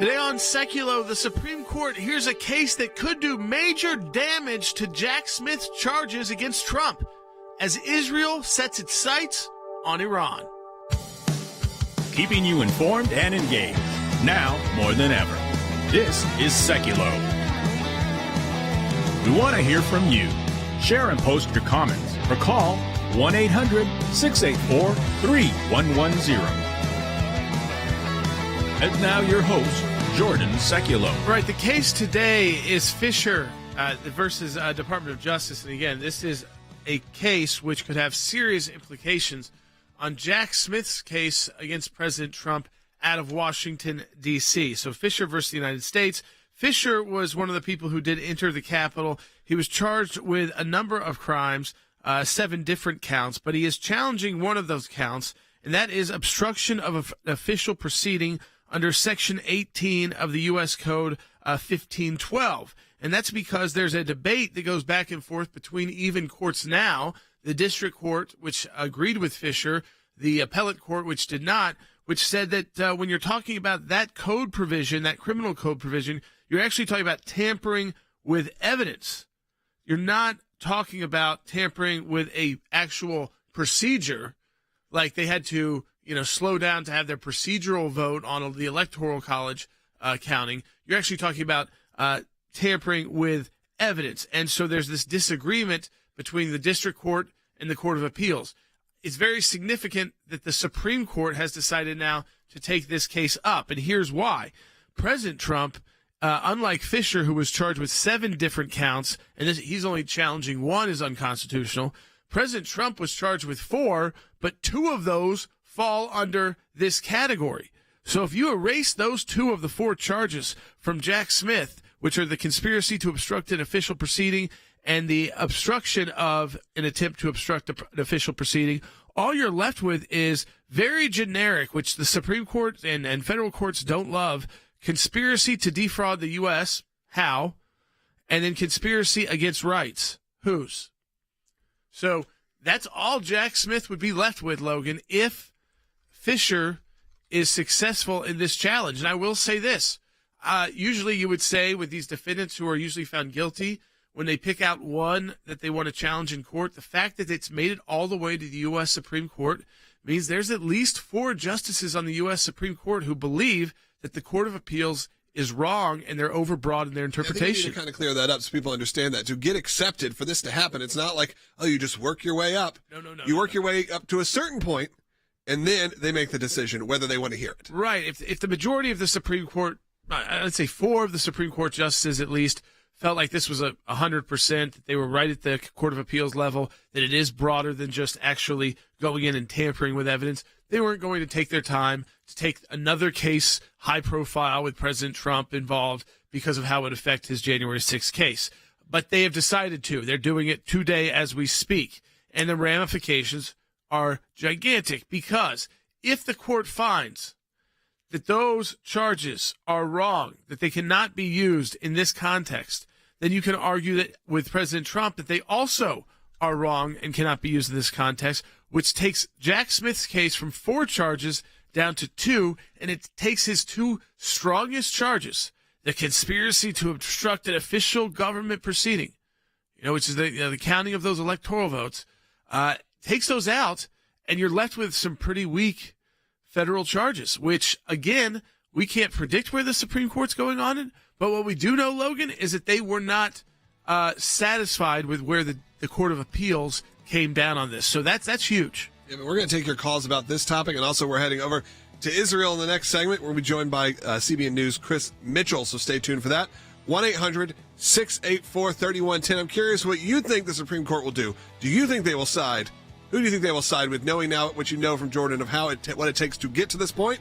Today on Sekulow, the Supreme Court hears a case that could do major damage to Jack Smith's charges against Trump as Israel sets its sights on Iran. Keeping you informed and engaged, now more than ever. This is Sekulow. We want to hear from you. Share and post your comments or call 1-800-684-3110. And now your host, Jordan Sekulow. Right, the case today is Fisher versus Department of Justice. And again, this is a case which could have serious implications on Jack Smith's case against President Trump out of Washington, D.C. So Fisher versus the United States. Fisher was one of the people who did enter the Capitol. He was charged with a number of crimes, 7 different counts, but he is challenging one of those counts, and that is obstruction of an official proceeding under Section 18 of the U.S. Code 1512. And that's because there's a debate that goes back and forth between even courts now, the district court, which agreed with Fisher, the appellate court, which did not, which said that when you're talking about that code provision, that criminal code provision, you're actually talking about tampering with evidence. You're not talking about tampering with a actual procedure, like they had to slow down to have their procedural vote on the Electoral College counting. You're actually talking about tampering with evidence. And so there's this disagreement between the district court and the Court of Appeals. It's very significant that the Supreme Court has decided now to take this case up. And here's why. President Trump, unlike Fisher, who was charged with 7 different counts, and he's only challenging one is unconstitutional, President Trump was charged with 4, but 2 of those fall under this category. So if you erase those 2 of the 4 charges from Jack Smith, which are the conspiracy to obstruct an official proceeding and the obstruction of an attempt to obstruct an official proceeding, all you're left with is very generic, which the Supreme Court and federal courts don't love, conspiracy to defraud the U.S., how? And then conspiracy against rights, whose? So that's all Jack Smith would be left with, Logan, if Fisher is successful in this challenge. And I will say this. Usually you would say with these defendants who are usually found guilty, when they pick out one that they want to challenge in court, the fact that it's made it all the way to the U.S. Supreme Court means there's at least 4 justices on the U.S. Supreme Court who believe that the Court of Appeals is wrong and they're overbroad in their interpretation. I think you need to kind of clear that up so people understand that. To get accepted, for this to happen, it's not like, you just work your way up. No. You work your way up to a certain point, and then they make the decision whether they want to hear it. Right. If the majority of the Supreme Court, I'd say 4 of the Supreme Court justices at least, felt like this was 100%, that they were right at the Court of Appeals level, that it is broader than just actually going in and tampering with evidence, they weren't going to take their time to take another case, high profile, with President Trump involved because of how it would affect his January 6th case. But they have decided to. They're doing it today as we speak. And the ramifications are gigantic because if the court finds that those charges are wrong, that they cannot be used in this context, then you can argue that with President Trump that they also are wrong and cannot be used in this context, which takes Jack Smith's case from 4 charges down to 2, and it takes his 2 strongest charges, the conspiracy to obstruct an official government proceeding, which is the counting of those electoral votes, takes those out, and you're left with some pretty weak federal charges, which, again, we can't predict where the Supreme Court's going on it, but what we do know, Logan, is that they were not satisfied with where the Court of Appeals came down on this. So that's huge. Yeah, but we're going to take your calls about this topic, and also we're heading over to Israel in the next segment. We'll be joined by CBN News' Chris Mitchell, so stay tuned for that. 1-800-684-3110. I'm curious what you think the Supreme Court will do. Do you think they will side? Who do you think they will side with, knowing now what you know from Jordan of what it takes to get to this point?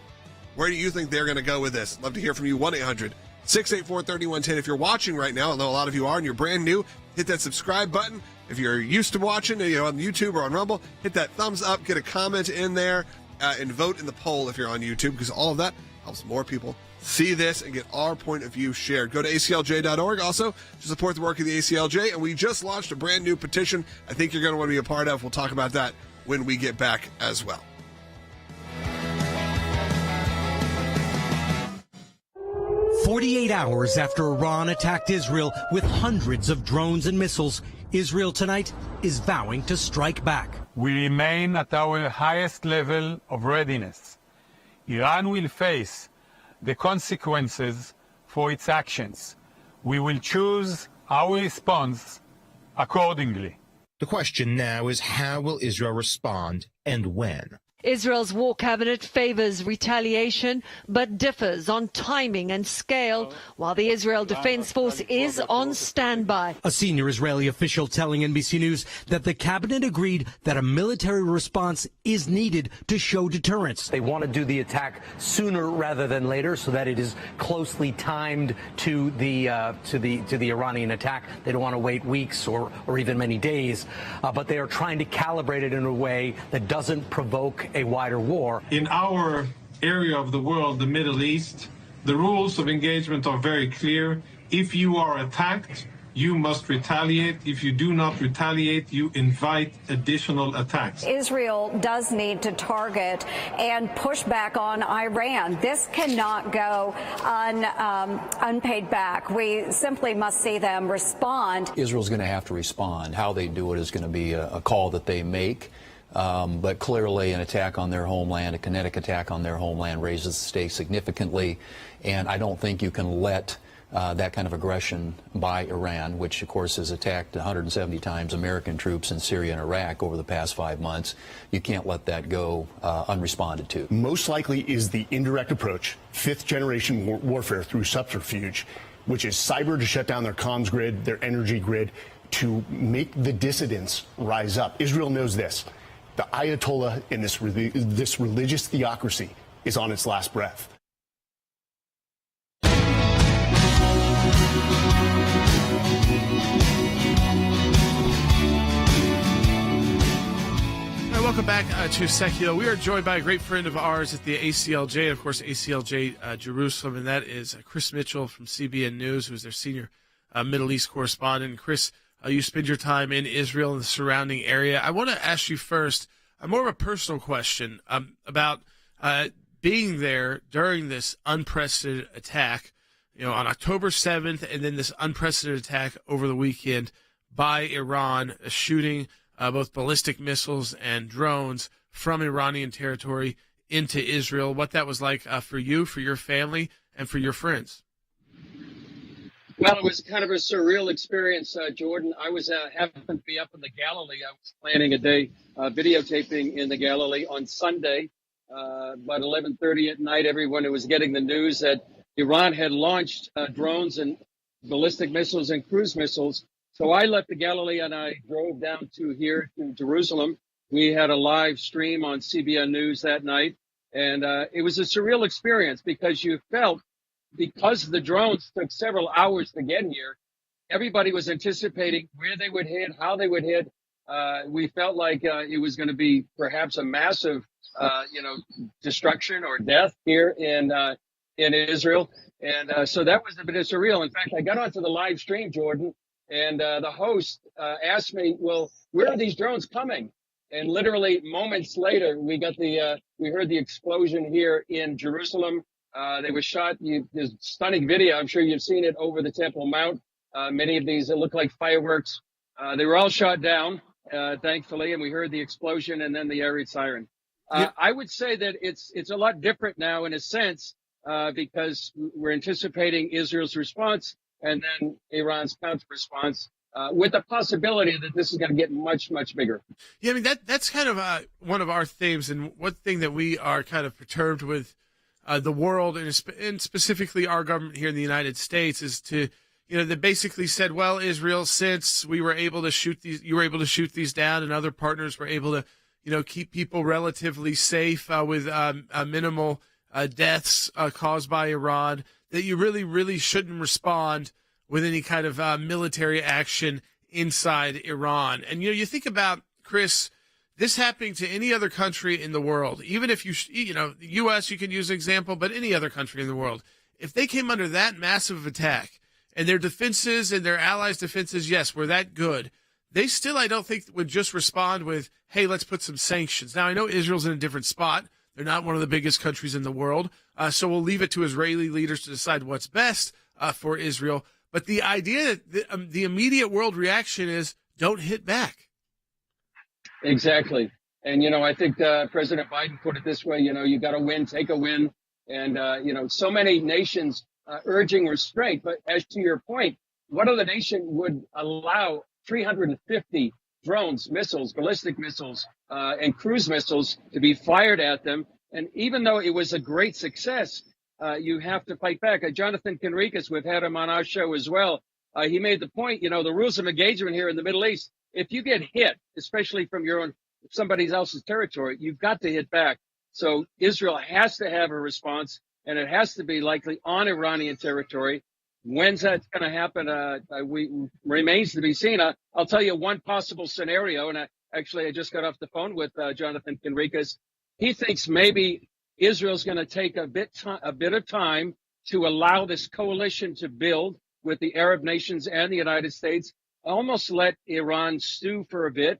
Where do you think they're going to go with this? Love to hear from you. 1-800-684-3110. If you're watching right now, I know a lot of you are, and you're brand new, hit that subscribe button. If you're used to watching, on YouTube or on Rumble, hit that thumbs up, get a comment in there, and vote in the poll if you're on YouTube, because all of that helps more people see this and get our point of view shared. Go to ACLJ.org also to support the work of the ACLJ, and we just launched a brand new petition I think you're going to want to be a part of. We'll talk about that when we get back as well. 48 hours after Iran attacked Israel with hundreds of drones and missiles, Israel tonight is vowing to strike back. We remain at our highest level of readiness. Iran will face the consequences for its actions. We will choose our response accordingly. The question now is, how will Israel respond and when? Israel's war cabinet favors retaliation but differs on timing and scale, while the Israel Defense Force is on standby. A senior Israeli official telling NBC News that the cabinet agreed that a military response is needed to show deterrence. They want to do the attack sooner rather than later, so that it is closely timed to the Iranian attack. They don't want to wait weeks or even many days, but they are trying to calibrate it in a way that doesn't provoke a wider war. In our area of the world, the Middle East, the rules of engagement are very clear. If you are attacked, you must retaliate. If you do not retaliate, you invite additional attacks. Israel does need to target and push back on Iran. This cannot go unpaid back. We simply must see them respond. Israel's going to have to respond. How they do it is going to be a call that they make. But clearly an attack on their homeland, a kinetic attack on their homeland, raises the stakes significantly. And I don't think you can let that kind of aggression by Iran, which of course has attacked 170 times American troops in Syria and Iraq over the past 5 months, you can't let that go unresponded to. Most likely is the indirect approach, fifth generation warfare through subterfuge, which is cyber to shut down their comms grid, their energy grid, to make the dissidents rise up. Israel knows this. The Ayatollah in this religious theocracy is on its last breath. Welcome back to Sekulow. We are joined by a great friend of ours at the ACLJ, and of course ACLJ Jerusalem, and that is Chris Mitchell from CBN News, who's their senior Middle East correspondent. Chris, you spend your time in Israel and the surrounding area. I want to ask you first more of a personal question about being there during this unprecedented attack, on October 7th, and then this unprecedented attack over the weekend by Iran, shooting both ballistic missiles and drones from Iranian territory into Israel. What that was like for you, for your family, and for your friends. Well, it was kind of a surreal experience, Jordan. I was happened to be up in the Galilee. I was planning a day videotaping in the Galilee on Sunday. About 11:30 at night, everyone who was getting the news that Iran had launched drones and ballistic missiles and cruise missiles. So I left the Galilee and I drove down to here to Jerusalem. We had a live stream on CBN News that night. And it was a surreal experience because you felt, because the drones took several hours to get here, everybody was anticipating where they would hit, how they would hit. We felt like it was going to be perhaps a massive, destruction or death here in Israel. And so that was a bit surreal. In fact, I got onto the live stream, Jordan, and the host asked me, well, where are these drones coming? And literally moments later, we heard the explosion here in Jerusalem. They were shot. There's stunning video. I'm sure you've seen it over the Temple Mount. Many of these, it look like fireworks. They were all shot down, thankfully, and we heard the explosion and then the air raid siren. I would say that it's a lot different now in a sense because we're anticipating Israel's response and then Iran's counter response. With the possibility that this is going to get much, much bigger. Yeah, I mean, that's kind of one of our themes, and one thing that we are kind of perturbed with the world, and specifically our government here in the United States, is to, they basically said, well, Israel, since we were able to shoot these, you were able to shoot these down, and other partners were able to, keep people relatively safe with minimal deaths caused by Iran, that you really, really shouldn't respond with any kind of military action inside Iran. And, you think about, Chris, this happening to any other country in the world, even if the U.S., you can use an example, but any other country in the world, if they came under that massive attack and their defenses and their allies' defenses, yes, were that good, they still, I don't think, would just respond with, hey, let's put some sanctions. Now, I know Israel's in a different spot. They're not one of the biggest countries in the world. So we'll leave it to Israeli leaders to decide what's best for Israel. But the idea, the immediate world reaction is don't hit back. Exactly. And, I think President Biden put it this way, you got to win, take a win. And, so many nations urging restraint. But as to your point, what other nation would allow 350 drones, missiles, ballistic missiles, and cruise missiles to be fired at them? And even though it was a great success, you have to fight back. Jonathan Conricus, we've had him on our show as well. He made the point, the rules of engagement here in the Middle East, if you get hit, especially from somebody else's territory, you've got to hit back. So Israel has to have a response, and it has to be likely on Iranian territory. When's that going to happen? Remains to be seen. I'll tell you one possible scenario, and I just got off the phone with Jonathan Conricus. He thinks maybe Israel's going to take a bit of time to allow this coalition to build with the Arab nations and the United States, almost let Iran stew for a bit,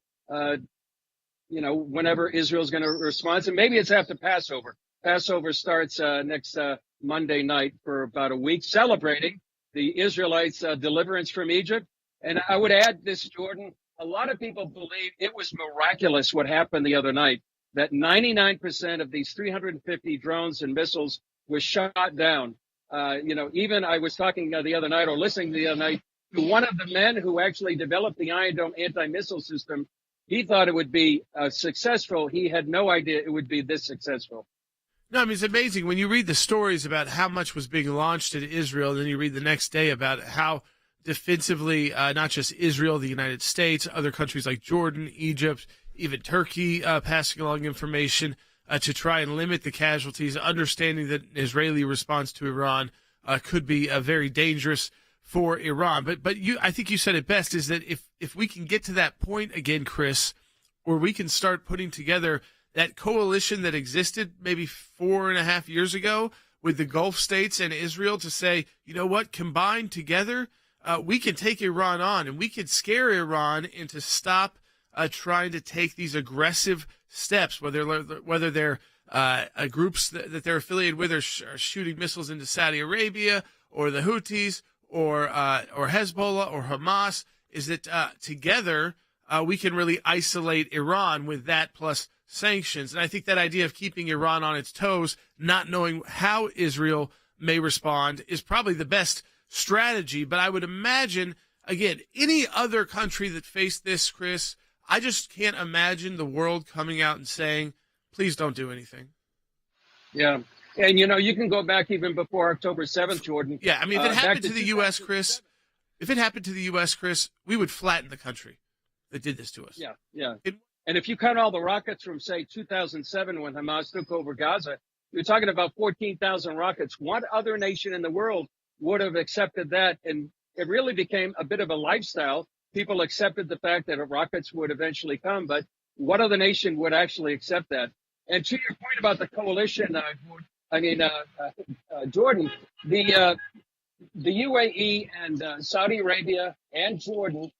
whenever Israel's going to respond. And maybe it's after Passover. Passover starts next Monday night for about a week, celebrating the Israelites' deliverance from Egypt. And I would add this, Jordan, a lot of people believe it was miraculous what happened the other night, that 99% of these 350 drones and missiles were shot down. Even I was talking the other night, or listening the other night, to one of the men who actually developed the Iron Dome anti-missile system. He thought it would be successful. He had no idea it would be this successful. No, I mean, it's amazing when you read the stories about how much was being launched at Israel, and then you read the next day about how defensively, not just Israel, the United States, other countries like Jordan, Egypt, even Turkey passing along information to try and limit the casualties, understanding that an Israeli response to Iran could be very dangerous for Iran. But I think you said it best, is that if we can get to that point again, Chris, where we can start putting together that coalition that existed maybe 4.5 years ago with the Gulf states and Israel to say, you know what, combined together, we can take Iran on, and we can scare Iran into stop trying to take these aggressive steps, whether they're groups that they're affiliated with are shooting missiles into Saudi Arabia, or the Houthis, or Hezbollah, or Hamas, is that together we can really isolate Iran with that plus sanctions. And I think that idea of keeping Iran on its toes, not knowing how Israel may respond, is probably the best strategy. But I would imagine, again, any other country that faced this, Chris, I just can't imagine the world coming out and saying, please don't do anything. Yeah. And, you can go back even before October 7th, Jordan. Yeah, I mean, if it happened to the U.S., Chris, we would flatten the country that did this to us. Yeah. And if you count all the rockets from, say, 2007 when Hamas took over Gaza, you're talking about 14,000 rockets. What other nation in the world would have accepted that? And it really became a bit of a lifestyle. People accepted the fact that rockets would eventually come, but what other nation would actually accept that? And to your point about the coalition, Jordan, the UAE and Saudi Arabia and Jordan,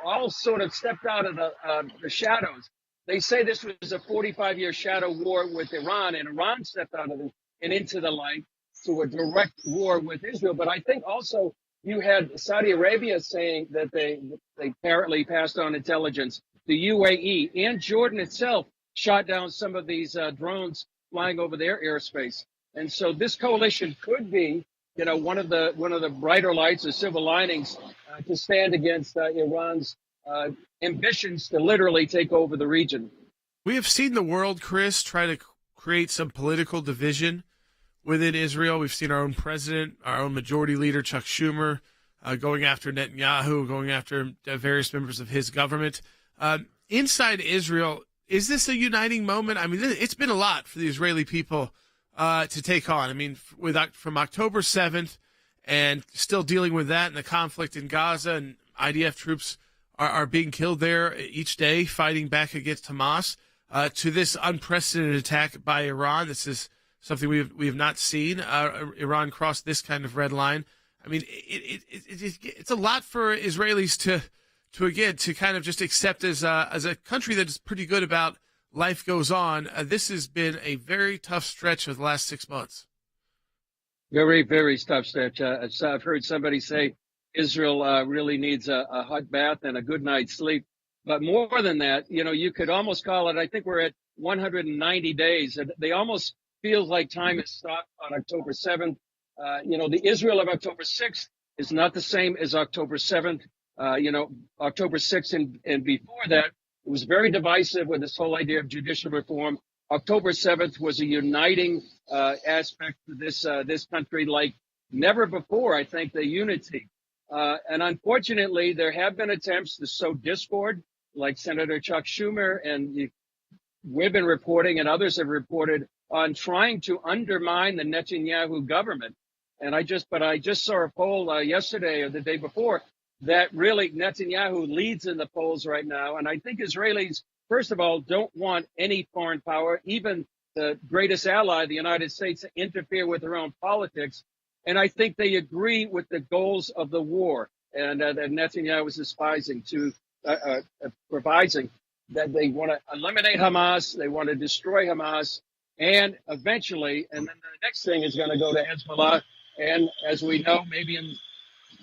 all sort of stepped out of the shadows. They say this was a 45-year shadow war with Iran, and Iran stepped out of it and into the light to a direct war with Israel. But I think also you had Saudi Arabia saying that they apparently passed on intelligence. The UAE and Jordan itself shot down some of these drones flying over their airspace. And so this coalition could be, one of the brighter lights or silver linings to stand against Iran's ambitions to literally take over the region. We have seen the world, Chris, try to create some political division within Israel. We've seen our own president, our own majority leader, Chuck Schumer, going after Netanyahu, going after various members of his government. Inside Israel, is this a uniting moment? I mean, it's been a lot for the Israeli people to take on. I mean, from October 7th and still dealing with that and the conflict in Gaza, and IDF troops are being killed there each day fighting back against Hamas, to this unprecedented attack by Iran. This is something we have not seen. Iran crossed this kind of red line. I mean, it's a lot for Israelis to kind of just accept as a country that is pretty good about life goes on. This has been a very tough stretch of the last 6 months. Very, very tough stretch. I've heard somebody say Israel really needs a hot bath and a good night's sleep. But more than that, you could almost call it, I think we're at 190 days. They almost feels like time has stopped on October 7th. The Israel of October 6th is not the same as October 7th. October 6th and before that, it was very divisive with this whole idea of judicial reform. October 7th was a uniting aspect to this country like never before, I think, the unity. And unfortunately, there have been attempts to sow discord, like Senator Chuck Schumer, and we've been reporting and others have reported on trying to undermine the Netanyahu government. And I just saw a poll yesterday or the day before that really Netanyahu leads in the polls right now. And I think Israelis, first of all, don't want any foreign power, even the greatest ally, the United States, to interfere with their own politics. And I think they agree with the goals of the war and that Netanyahu is espousing to providing that they want to eliminate Hamas, they want to destroy Hamas, and eventually, and then the next thing is going to go to Hezbollah. And as we know, maybe in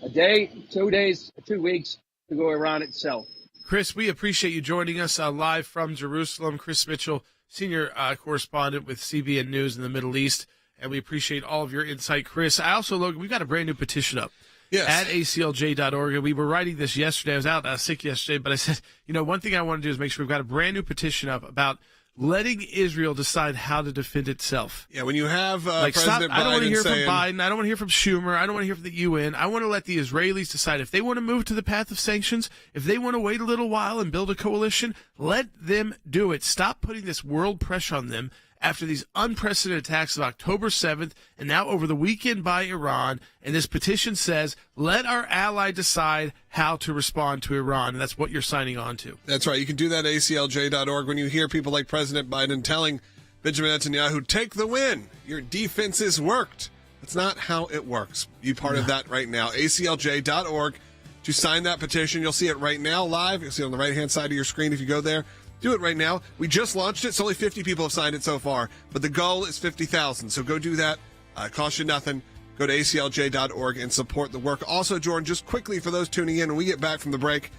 a day, 2 days, 2 weeks to go Iran itself. Chris, we appreciate you joining us live from Jerusalem. Chris Mitchell, senior correspondent with CBN News in the Middle East, and we appreciate all of your insight, Chris. I also, Logan, we've got a brand new petition up at ACLJ.org, and we were writing this yesterday. I was out sick yesterday, but I said, one thing I want to do is make sure we've got a brand new petition up about letting Israel decide how to defend itself. Yeah, when you have President Biden I don't want to hear saying, from Biden. I don't want to hear from Schumer. I don't want to hear from the UN. I want to let the Israelis decide if they want to move to the path of sanctions, if they want to wait a little while and build a coalition, let them do it. Stop putting this world pressure on them after these unprecedented attacks of October 7th and now over the weekend by Iran. And this petition says, let our ally decide how to respond to Iran. And that's what you're signing on to. That's right. You can do that at ACLJ.org. When you hear people like President Biden telling Benjamin Netanyahu, take the win, your defenses worked. That's not how it works. Be part of that right now. ACLJ.org to sign that petition. You'll see it right now live. You'll see it on the right-hand side of your screen if you go there. Do it right now. We just launched it, so only 50 people have signed it so far, but the goal is 50,000. So go do that. Cost you nothing. Go to ACLJ.org and support the work. Also, Jordan, just quickly for those tuning in, when we get back from the break,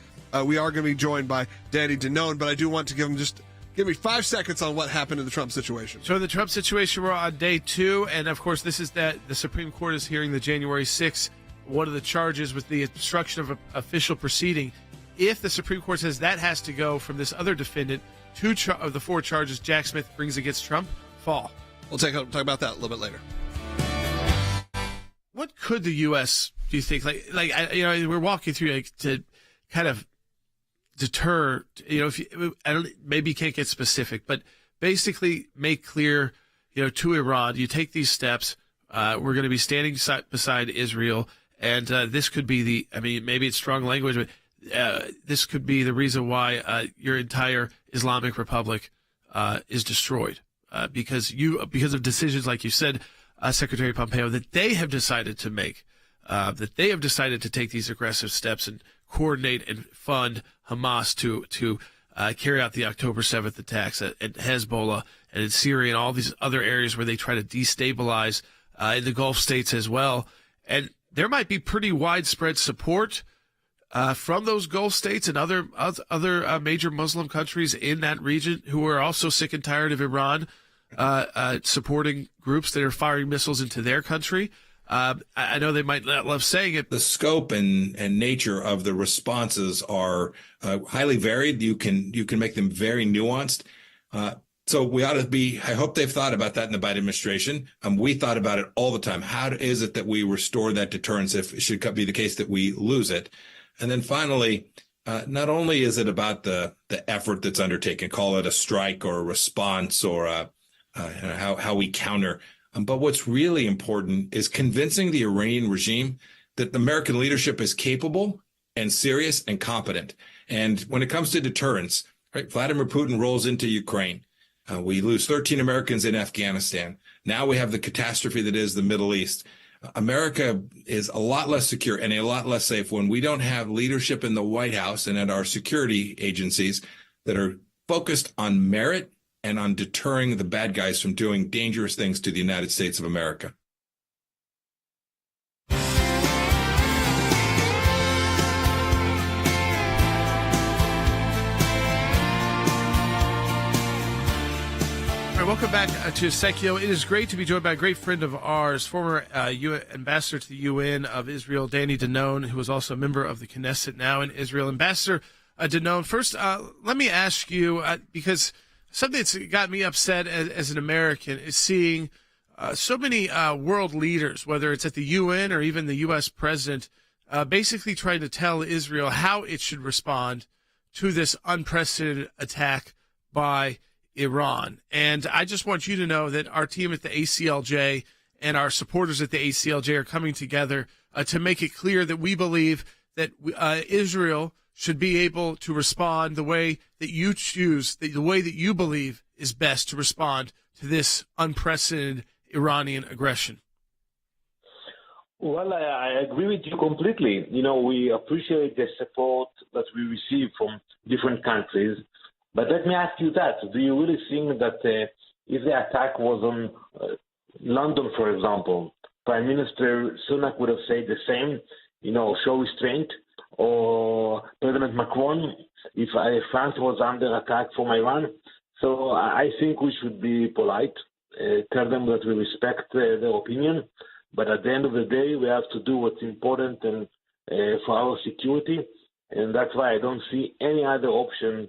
we are going to be joined by Danny Denon, but I do want to give me 5 seconds on what happened in the Trump situation. So the Trump situation, we're on day 2, and of course this is that the Supreme Court is hearing the January 6th. One of the charges was the obstruction of an official proceeding. If the Supreme Court says that has to go from this other defendant, 2 of the 4 charges Jack Smith brings against Trump fall. We'll talk about that a little bit later. What could the U.S. do you think? We're walking through to kind of deter. Maybe you can't get specific, but basically make clear, to Iran, you take these steps. We're going to be standing beside Israel, and this could be maybe it's strong language, but this could be the reason why your entire Islamic Republic is destroyed because of decisions like you said, Secretary Pompeo, that they have decided to make, that they have decided to take these aggressive steps and coordinate and fund Hamas to carry out the October 7th attacks at Hezbollah and in Syria and all these other areas where they try to destabilize in the Gulf states as well. And there might be pretty widespread support from those Gulf states and other major Muslim countries in that region who are also sick and tired of Iran supporting groups that are firing missiles into their country. I know they might not love saying it. The scope and nature of the responses are highly varied. You can make them very nuanced. So we ought to be, I hope they've thought about that in the Biden administration. We thought about it all the time. How is it that we restore that deterrence if it should be the case that we lose it? And then finally, not only is it about the effort that's undertaken, call it a strike or a response or how we counter, but what's really important is convincing the Iranian regime that the American leadership is capable and serious and competent. And when it comes to deterrence, right, Vladimir Putin rolls into Ukraine. We lose 13 Americans in Afghanistan. Now we have the catastrophe that is the Middle East. America is a lot less secure and a lot less safe when we don't have leadership in the White House and at our security agencies that are focused on merit and on deterring the bad guys from doing dangerous things to the United States of America. Welcome back to Sekulow. It is great to be joined by a great friend of ours, former UN ambassador to the UN of Israel, Denon, who is also a member of the Knesset now in Israel. Ambassador Denon, first, let me ask you, because something that's got me upset as an American is seeing so many world leaders, whether it's at the UN or even the U.S. president, basically trying to tell Israel how it should respond to this unprecedented attack by Iran. And I just want you to know that our team at the ACLJ and our supporters at the ACLJ are coming together to make it clear that we believe that Israel should be able to respond the way that you choose, the way that you believe is best to respond to this unprecedented Iranian aggression. Well, I agree with you completely. You know, we appreciate the support that we receive from different countries. But let me ask you that. Do you really think that if the attack was on London, for example, Prime Minister Sunak would have said the same, you know, show restraint? Or President Macron, if France was under attack from Iran? So I think we should be polite, tell them that we respect their opinion. But at the end of the day, we have to do what's important and for our security. And that's why I don't see any other option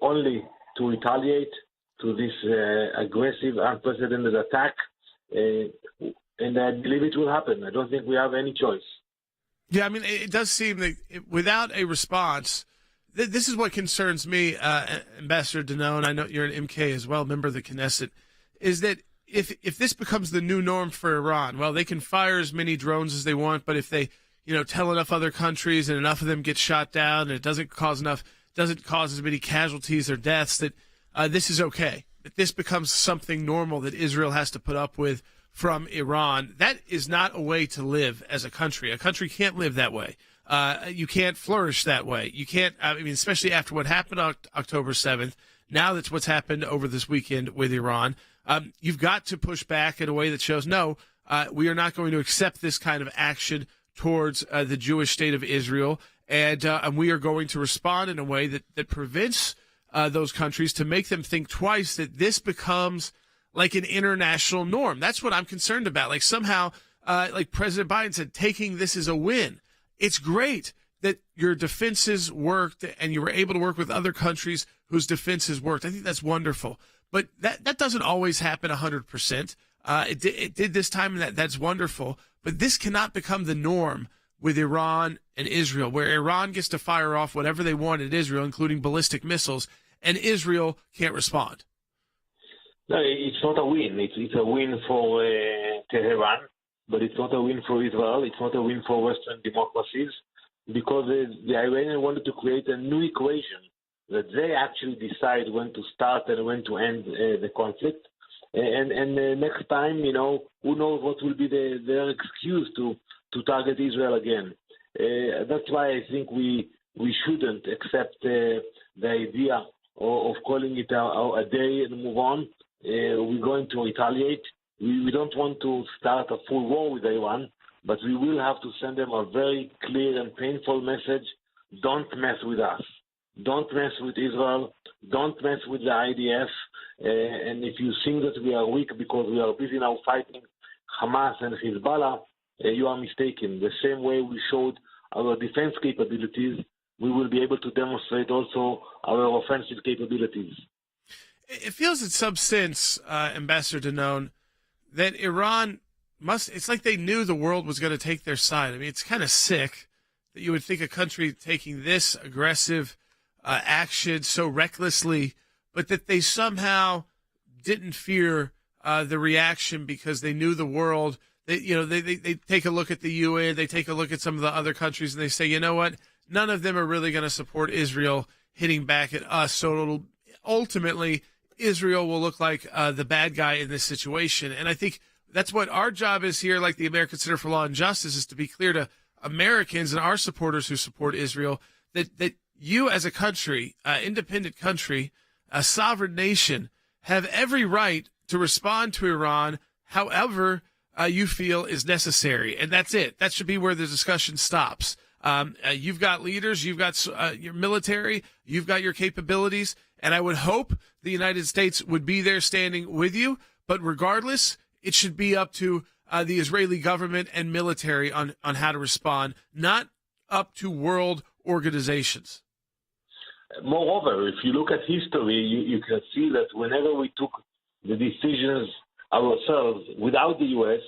only to retaliate to this aggressive, unprecedented attack. And I believe it will happen. I don't think we have any choice. Yeah, I mean, it does seem that without a response, this is what concerns me, Ambassador Denon. I know you're an MK as well, member of the Knesset, is that if this becomes the new norm for Iran, well, they can fire as many drones as they want, but if they, tell enough other countries and enough of them get shot down and it doesn't cause as many casualties or deaths, that this is okay. That this becomes something normal that Israel has to put up with from Iran. That is not a way to live as a country. A country can't live that way. You can't flourish that way. You can't, especially after what happened on October 7th, now that's what's happened over this weekend with Iran. You've got to push back in a way that shows, no, we are not going to accept this kind of action towards the Jewish state of Israel, and we are going to respond in a way that prevents those countries, to make them think twice that this becomes like an international norm. That's what I'm concerned about. Like somehow, like President Biden said, taking this as a win. It's great that your defenses worked and you were able to work with other countries whose defenses worked. I think that's wonderful. But that doesn't always happen 100%. It did this time, and that's wonderful. But this cannot become the norm with Iran and Israel, where Iran gets to fire off whatever they want at Israel, including ballistic missiles, and Israel can't respond. No, it's not a win. It's a win for Tehran, but it's not a win for Israel. It's not a win for Western democracies, because the Iranians wanted to create a new equation that they actually decide when to start and when to end the conflict. And next time, who knows what will be their excuse to target Israel again. That's why I think we shouldn't accept the idea of calling it a day and move on. We're going to retaliate. We don't want to start a full war with Iran, but we will have to send them a very clear and painful message. Don't mess with us. Don't mess with Israel. Don't mess with the IDF. And if you think that we are weak because we are busy now fighting Hamas and Hezbollah, you are mistaken. The same way we showed our defense capabilities, we will be able to demonstrate also our offensive capabilities. It feels in some sense, Ambassador Denon, that Iran it's like they knew the world was going to take their side. I mean, it's kind of sick that you would think a country taking this aggressive action so recklessly, but that they somehow didn't fear the reaction because they knew the world. They take a look at the UN, they take a look at some of the other countries, and they say, you know what, none of them are really going to support Israel hitting back at us. So ultimately, Israel will look like the bad guy in this situation. And I think that's what our job is here, like the American Center for Law and Justice, is to be clear to Americans and our supporters who support Israel that you as a country, independent country, a sovereign nation, have every right to respond to Iran however you feel is necessary. And that's it. That should be where the discussion stops. You've got leaders, you've got your military, you've got your capabilities, and I would hope the United States would be there standing with you. But regardless, it should be up to the Israeli government and military on how to respond, not up to world organizations. Moreover, if you look at history, you can see that whenever we took the decisions ourselves without the U.S.,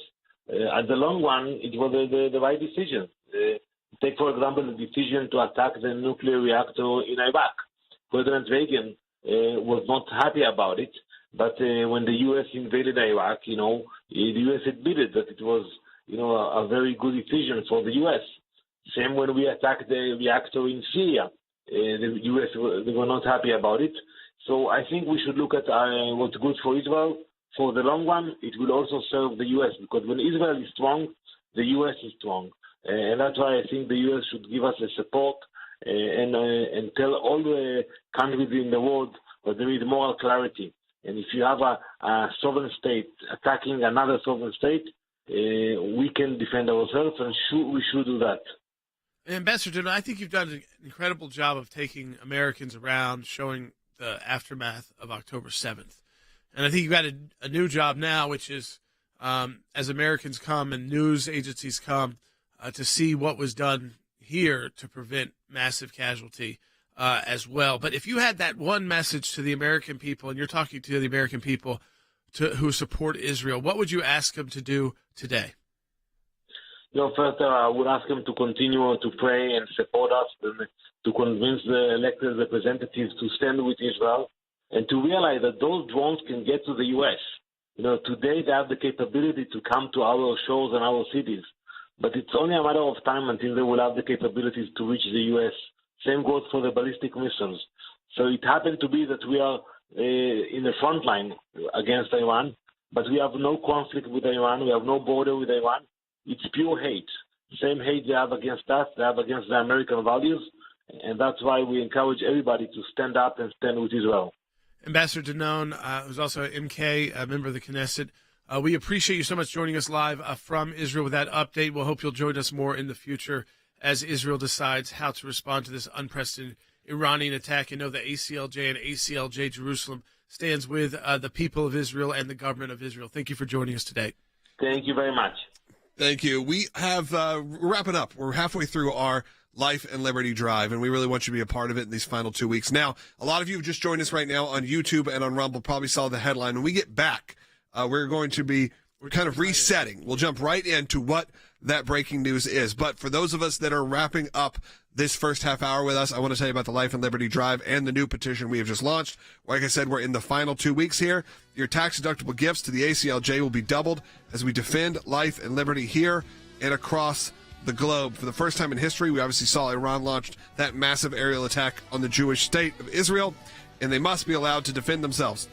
at the long run, it was the right decision. Take, for example, the decision to attack the nuclear reactor in Iraq. President Reagan was not happy about it, but when the U.S. invaded Iraq, the U.S. admitted that it was, a very good decision for the U.S. Same when we attacked the reactor in Syria. The U.S. they were not happy about it. So I think we should look at what's good for Israel. For the long run, it will also serve the U.S. because when Israel is strong, the U.S. is strong. And that's why I think the U.S. should give us the support and tell all the countries in the world that there is moral clarity. And if you have a sovereign state attacking another sovereign state, we can defend ourselves, and we should do that. Ambassador Denon, I think you've done an incredible job of taking Americans around, showing the aftermath of October 7th. And I think you've got a new job now, which is as Americans come and news agencies come to see what was done here to prevent massive casualty as well. But if you had that one message to the American people, and you're talking to the American people who support Israel, what would you ask them to do today? First, I would ask them to continue to pray and support us, and to convince the elected representatives to stand with Israel, and to realize that those drones can get to the U.S. Today they have the capability to come to our shores and our cities, but it's only a matter of time until they will have the capabilities to reach the U.S. Same goes for the ballistic missiles. So it happened to be that we are in the front line against Iran, but we have no conflict with Iran. We have no border with Iran. It's pure hate. Same hate they have against us, they have against the American values, and that's why we encourage everybody to stand up and stand with Israel. Ambassador Denon, who's also an MK, a member of the Knesset, we appreciate you so much joining us live from Israel with that update. We'll hope you'll join us more in the future as Israel decides how to respond to this unprecedented Iranian attack. And know the ACLJ and ACLJ Jerusalem stands with the people of Israel and the government of Israel. Thank you for joining us today. Thank you very much. Thank you. We have, we're wrapping up. We're halfway through our Life and Liberty Drive, and we really want you to be a part of it in these final 2 weeks. Now, a lot of you have just joined us right now on YouTube and on Rumble, probably saw the headline. When we get back, we're kind of resetting. We'll jump right into what that breaking news is. But for those of us that are wrapping up this first half hour with us, I want to tell you about the Life and Liberty Drive and the new petition we have just launched. Like I said, we're in the final 2 weeks here. Your tax-deductible gifts to the ACLJ will be doubled as we defend life and liberty here and across the globe. For the first time in history, we obviously saw Iran launched that massive aerial attack on the Jewish state of Israel, and they must be allowed to defend themselves.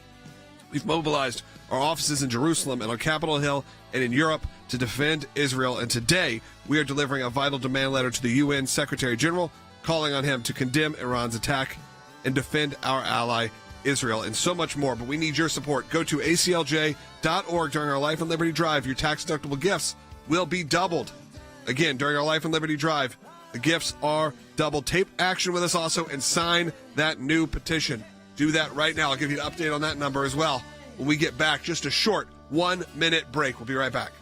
We've mobilized our offices in Jerusalem and on Capitol Hill and in Europe to defend Israel. And today, we are delivering a vital demand letter to the UN Secretary General, calling on him to condemn Iran's attack and defend our ally, Israel, and so much more. But we need your support. Go to aclj.org during our Life and Liberty Drive. Your tax-deductible gifts will be doubled. Again, during our Life and Liberty Drive, the gifts are doubled. Take action with us also and sign that new petition. Do that right now. I'll give you an update on that number as well when we get back. Just a short 1-minute break. We'll be right back.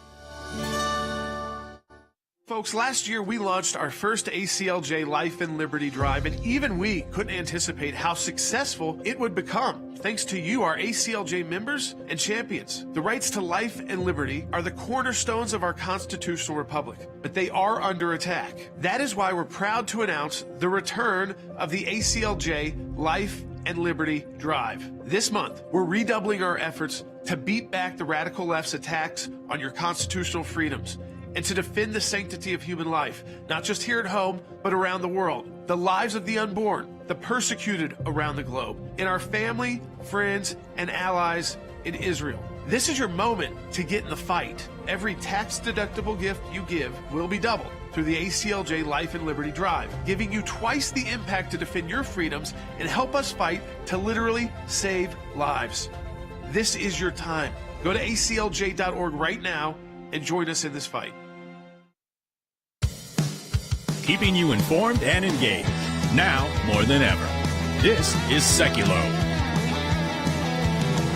Folks, last year we launched our first ACLJ Life and Liberty Drive, and even we couldn't anticipate how successful it would become. Thanks to you, our ACLJ members and champions. The rights to life and liberty are the cornerstones of our constitutional republic, but they are under attack. That is why we're proud to announce the return of the ACLJ Life and Liberty Drive. This month, we're redoubling our efforts to beat back the radical left's attacks on your constitutional freedoms and to defend the sanctity of human life, not just here at home, but around the world. The lives of the unborn, the persecuted around the globe, and our family, friends, and allies in Israel. This is your moment to get in the fight. Every tax-deductible gift you give will be doubled through the ACLJ Life and Liberty Drive, giving you twice the impact to defend your freedoms and help us fight to literally save lives. This is your time. Go to ACLJ.org right now and join us in this fight. Keeping you informed and engaged. Now more than ever. This is Sekulow.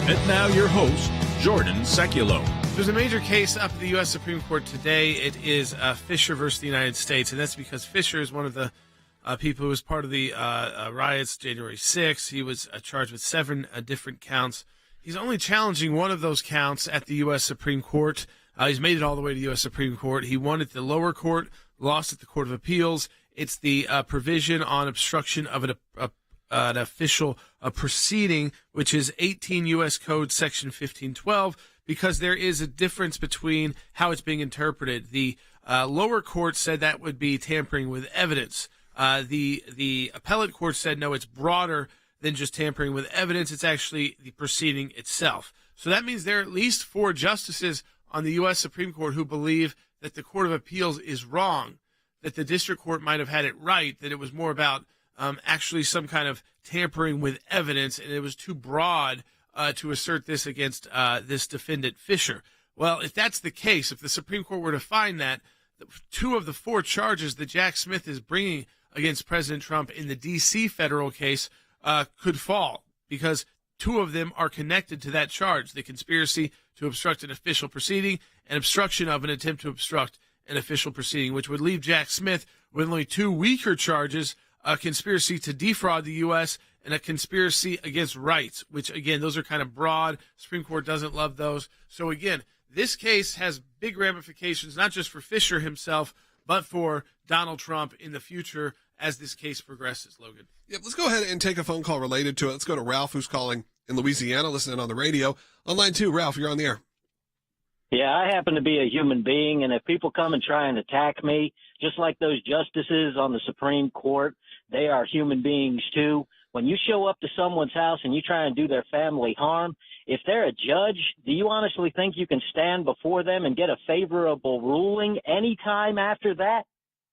And now your host, Jordan Sekulow. There's a major case up at the U.S. Supreme Court today. It is Fisher versus the United States, and that's because Fisher is one of the people who was part of the riots January 6th. He was charged with 7 different counts. He's only challenging one of those counts at the U.S. Supreme Court. He's made it all the way to the U.S. Supreme Court. He won at the lower court, lost at the Court of Appeals. It's the provision on obstruction of an official proceeding, which is 18 U.S. Code Section 1512, because there is a difference between how it's being interpreted. The lower court said that would be tampering with evidence. The appellate court said, no, it's broader than just tampering with evidence. It's actually the proceeding itself. So that means there are at least 4 justices on the U.S. Supreme Court who believe that the Court of Appeals is wrong, that the district court might have had it right, that it was more about actually some kind of tampering with evidence, and it was too broad to assert this against this defendant, Fisher. Well, if that's the case, if the Supreme Court were to find that, 2 of the 4 charges that Jack Smith is bringing against President Trump in the D.C. federal case could fall, because 2 of them are connected to that charge, the conspiracy to obstruct an official proceeding and obstruction of an attempt to obstruct an official proceeding, which would leave Jack Smith with only 2 weaker charges, a conspiracy to defraud the U.S. and a conspiracy against rights, which, again, those are kind of broad. Supreme Court doesn't love those. So, again, this case has big ramifications, not just for Fisher himself, but for Donald Trump in the future as this case progresses, Logan. Yep, let's go ahead and take a phone call related to it. Let's go to Ralph, who's calling in Louisiana, listening on the radio. On line 2, Ralph, you're on the air. Yeah, I happen to be a human being, and if people come and try and attack me, just like those justices on the Supreme Court, they are human beings too. When you show up to someone's house and you try and do their family harm, if they're a judge, do you honestly think you can stand before them and get a favorable ruling any time after that?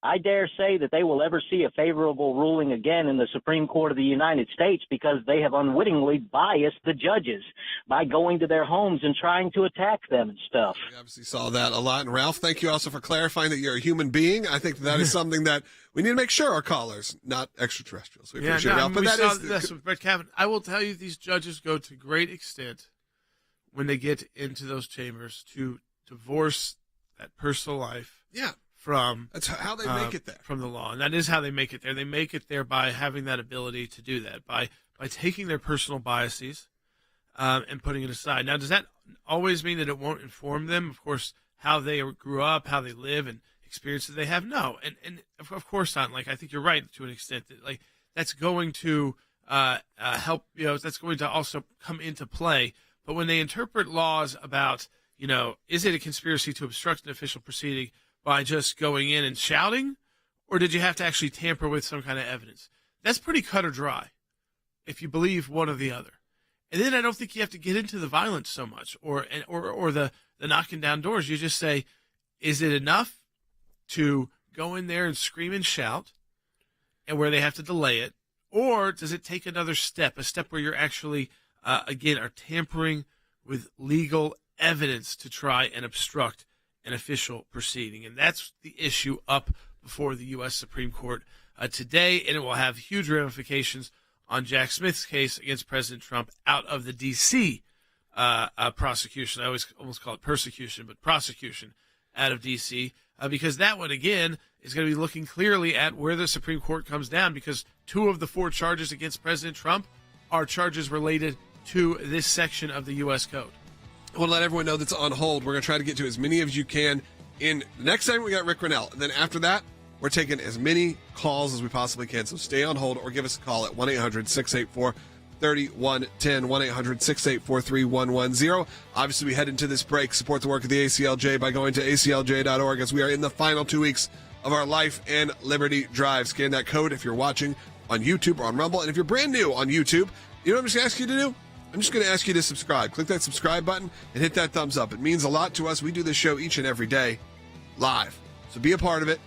I dare say that they will ever see a favorable ruling again in the Supreme Court of the United States, because they have unwittingly biased the judges by going to their homes and trying to attack them and stuff. We obviously saw that a lot. And Ralph, thank you also for clarifying that you're a human being. I think that is something that we need to make sure our callers, not extraterrestrials. We appreciate Ralph. But that is this with Brett Kavanaugh. I will tell you, these judges go to great extent when they get into those chambers to divorce that personal life. Yeah. That's how they make it there. From the law. And that is how they make it there. They make it there by having that ability to do that, by taking their personal biases and putting it aside. Now, does that always mean that it won't inform them, of course, how they grew up, how they live, and experiences they have? No. And of course not. Like, I think you're right to an extent that, like, that's going to help, that's going to also come into play. But when they interpret laws about, is it a conspiracy to obstruct an official proceeding by just going in and shouting, or did you have to actually tamper with some kind of evidence? That's pretty cut or dry, if you believe one or the other. And then I don't think you have to get into the violence so much, or the knocking down doors. You just say, is it enough to go in there and scream and shout, and where they have to delay it, or does it take another step, a step where you're actually, again, are tampering with legal evidence to try and obstruct an official proceeding? And that's the issue up before the U.S. Supreme Court today, and it will have huge ramifications on Jack Smith's case against President Trump out of the D.C. Prosecution. I always almost call it persecution, but prosecution out of D.C., because that one, again, is going to be looking clearly at where the Supreme Court comes down, because 2 of the 4 charges against President Trump are charges related to this section of the U.S. Code. I want to let everyone know that's on hold. We're going to try to get to as many of you can. In the next segment, we got Rick Grinnell. And then after that, we're taking as many calls as we possibly can. So stay on hold or give us a call at 1-800-684-3110, 1-800-684-3110. Obviously, we head into this break. Support the work of the ACLJ by going to aclj.org, as we are in the final 2 weeks of our Life and Liberty Drive. Scan that code if you're watching on YouTube or on Rumble. And if you're brand new on YouTube, you know what I'm just going to ask you to do? I'm just going to ask you to subscribe. Click that subscribe button and hit that thumbs up. It means a lot to us. We do this show each and every day live. So be a part of it.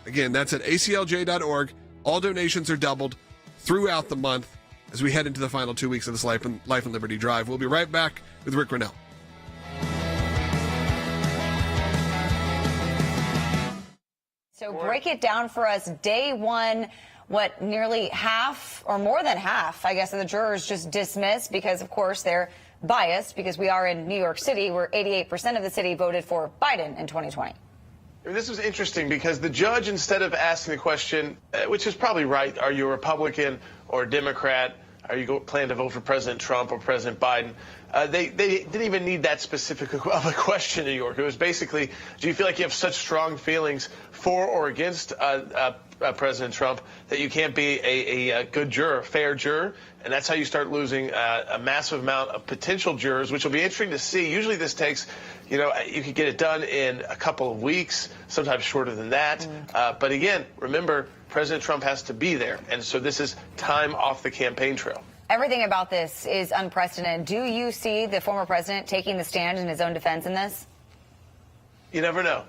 Again, that's at aclj.org. All donations are doubled throughout the month. as we head into the final 2 weeks of this Life and Liberty Drive. We'll be right back with Rick Grinnell. So break it down for us. Day one, what, nearly half or more than half, I guess, of the jurors just dismissed because, of course, they're biased because we are in New York City where 88% of the city voted for Biden in 2020. This was interesting because the judge, instead of asking the question, which is probably right, are you a Republican or a Democrat? Are you planning to vote for President Trump or President Biden? They didn't even need that specific of a question in New York. It was basically, do you feel like you have such strong feelings for or against President Trump that you can't be a good juror, a fair juror? And that's how you start losing a massive amount of potential jurors, which will be interesting to see. Usually this takes, you could get it done in a couple of weeks, sometimes shorter than that. But again, remember, President Trump has to be there. And so this is time off the campaign trail. Everything about this is unprecedented. Do you see the former president taking the stand in his own defense in this? You never know.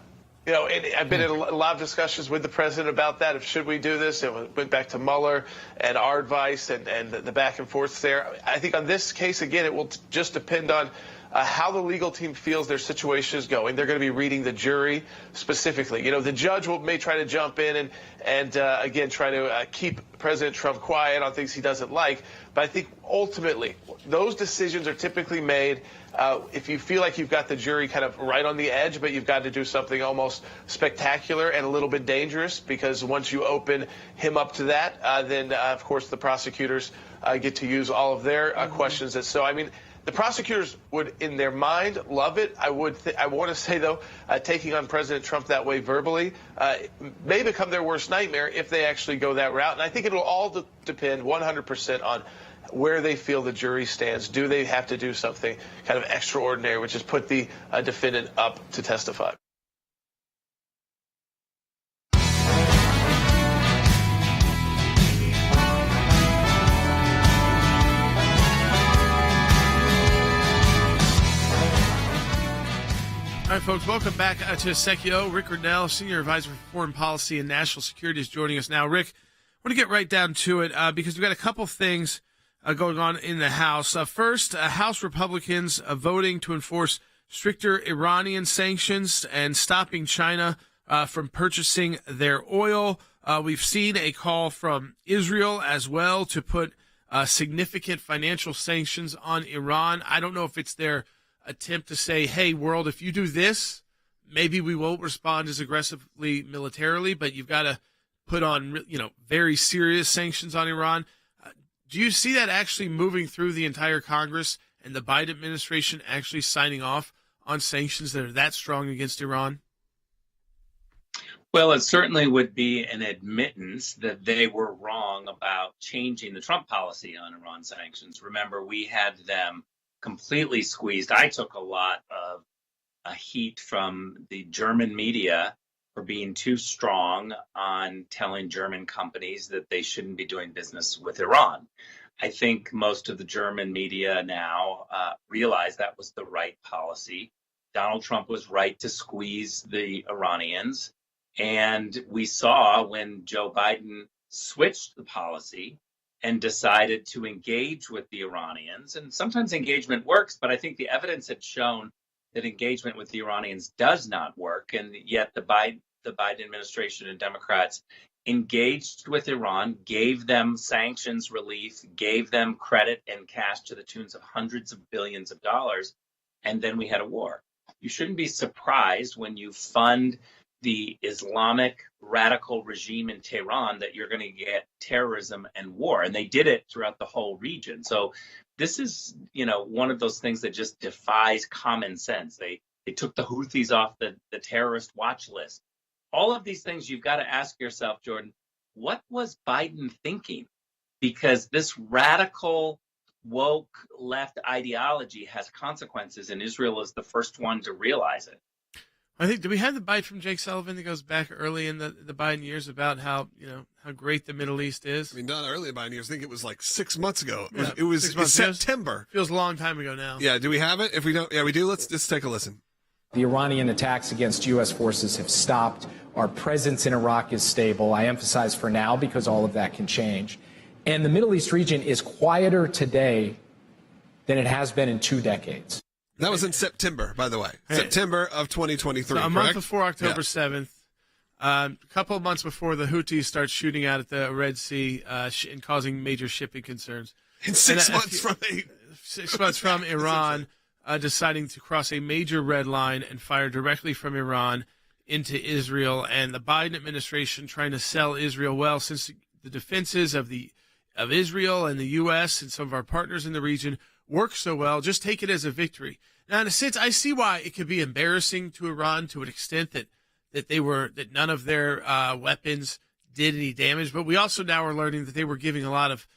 I've been in a lot of discussions with the president about that. Should we do this? It went back to Mueller and our advice and the back and forth there. I think on this case, again, it will just depend on how the legal team feels their situation is going. They're going to be reading the jury specifically. The judge may try to jump in and again, try to keep President Trump quiet on things he doesn't like. But I think ultimately, those decisions are typically made if you feel like you've got the jury kind of right on the edge, but you've got to do something almost spectacular and a little bit dangerous, because once you open him up to that, then, of course, the prosecutors get to use all of their questions. So, I mean, the prosecutors would, in their mind, love it. I want to say, though, taking on President Trump that way verbally may become their worst nightmare if they actually go that route. And I think it will all depend 100% on where they feel the jury stands. Do they have to do something kind of extraordinary, which is put the defendant up to testify? All right, folks, welcome back to Sekulow. Rick Grinnell, Senior Advisor for Foreign Policy and National Security, is joining us now. Rick, I want to get right down to it because we've got a couple things going on in the House. First, House Republicans voting to enforce stricter Iranian sanctions and stopping China from purchasing their oil. We've seen a call from Israel as well to put significant financial sanctions on Iran. I don't know if it's their attempt to say, hey, world, if you do this, maybe we won't respond as aggressively militarily, but you've got to put on, very serious sanctions on Iran. Do you see that actually moving through the entire Congress and the Biden administration actually signing off on sanctions that are that strong against Iran? Well, it certainly would be an admittance that they were wrong about changing the Trump policy on Iran sanctions. Remember, we had them completely squeezed. I took a lot of heat from the German media for being too strong on telling German companies that they shouldn't be doing business with Iran. I think most of the German media now realize that was the right policy. Donald Trump was right to squeeze the Iranians. And we saw when Joe Biden switched the policy and decided to engage with the Iranians. And sometimes engagement works, but I think the evidence had shown that engagement with the Iranians does not work. And yet the Biden administration and Democrats engaged with Iran, gave them sanctions relief, gave them credit and cash to the tunes of hundreds of billions of dollars, and then we had a war. You shouldn't be surprised when you fund the Islamic radical regime in Tehran that you're going to get terrorism and war. And they did it throughout the whole region. So this is, one of those things that just defies common sense. They took the Houthis off the terrorist watch list. All of these things you've got to ask yourself, Jordan, what was Biden thinking? Because this radical woke left ideology has consequences, and Israel is the first one to realize it. I think, do we have the bite from Jake Sullivan that goes back early in the Biden years about how great the Middle East is? I mean, not early in Biden years. I think it was like 6 months ago. Yeah, it was September. Feels a long time ago now. Yeah. Do we have it? If we don't, yeah, we do. Let's just take a listen. The Iranian attacks against U.S. forces have stopped. Our presence in Iraq is stable. I emphasize for now because all of that can change. And the Middle East region is quieter today than it has been in 2 decades. That was in September, by the way. September of 2023, so a correct? month before October 7th. A couple of months before the Houthis start shooting out at the Red Sea and causing major shipping concerns. And 6 months from 6 months from Iran deciding to cross a major red line and fire directly from Iran into Israel, and the Biden administration trying to sell Israel well, since the defenses of Israel and the U.S. and some of our partners in the region work so well, just take it as a victory. Now, in a sense, I see why it could be embarrassing to Iran to an extent that none of their weapons did any damage, but we also now are learning that they were giving a lot of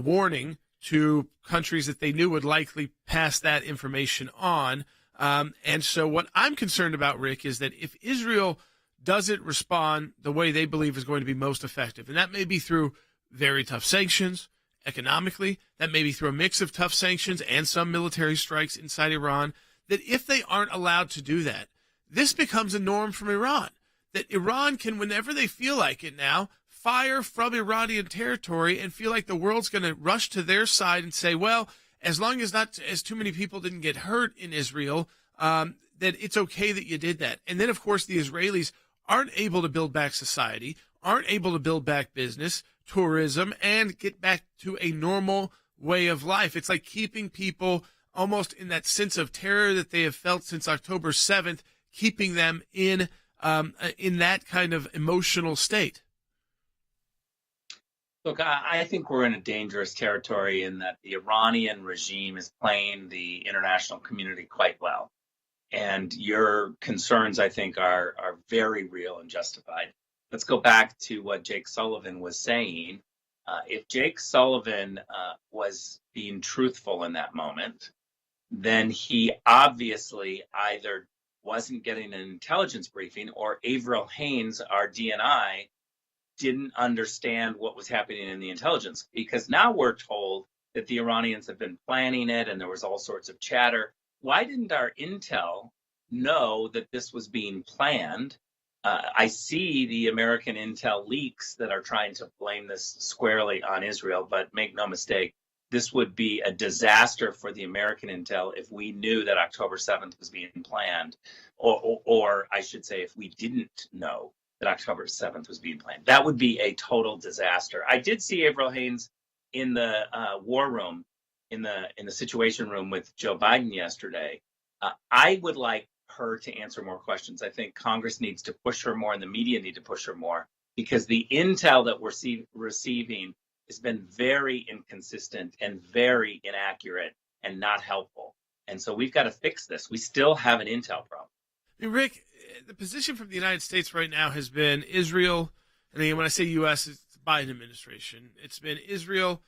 warning to countries that they knew would likely pass that information on. And so what I'm concerned about, Rick, is that if Israel doesn't respond the way they believe is going to be most effective, and that may be through very tough sanctions economically, that may be through a mix of tough sanctions and some military strikes inside Iran, that if they aren't allowed to do that, this becomes a norm from Iran, that Iran can, whenever they feel like it now, fire from Iranian territory and feel like the world's going to rush to their side and say, well, as long as not as too many people didn't get hurt in Israel, that it's okay that you did that. And then, of course, the Israelis aren't able to build back society, aren't able to build back business, tourism, and get back to a normal way of life. It's like keeping people almost in that sense of terror that they have felt since October 7th, keeping them in that kind of emotional state. Look, I think we're in a dangerous territory in that the Iranian regime is playing the international community quite well. And your concerns, I think, are very real and justified. Let's go back to what Jake Sullivan was saying. If Jake Sullivan was being truthful in that moment, then he obviously either wasn't getting an intelligence briefing, or Avril Haines, our DNI, didn't understand what was happening in the intelligence, because now we're told that the Iranians have been planning it and there was all sorts of chatter. Why didn't our intel know that this was being planned? I see the American intel leaks that are trying to blame this squarely on Israel, but make no mistake, this would be a disaster for the American intel if we knew that October 7th was being planned, or I should say, if we didn't know that October 7th was being planned. That would be a total disaster. I did see Avril Haines in the war room, in the Situation Room with Joe Biden yesterday. I would like her to answer more questions. I think Congress needs to push her more and the media need to push her more, because the intel that we're receiving has been very inconsistent and very inaccurate and not helpful. And so we've got to fix this. We still have an intel problem. I mean, Rick, the position from the United States right now has been Israel, and again, when I say U.S., it's the Biden administration. It's been Israel,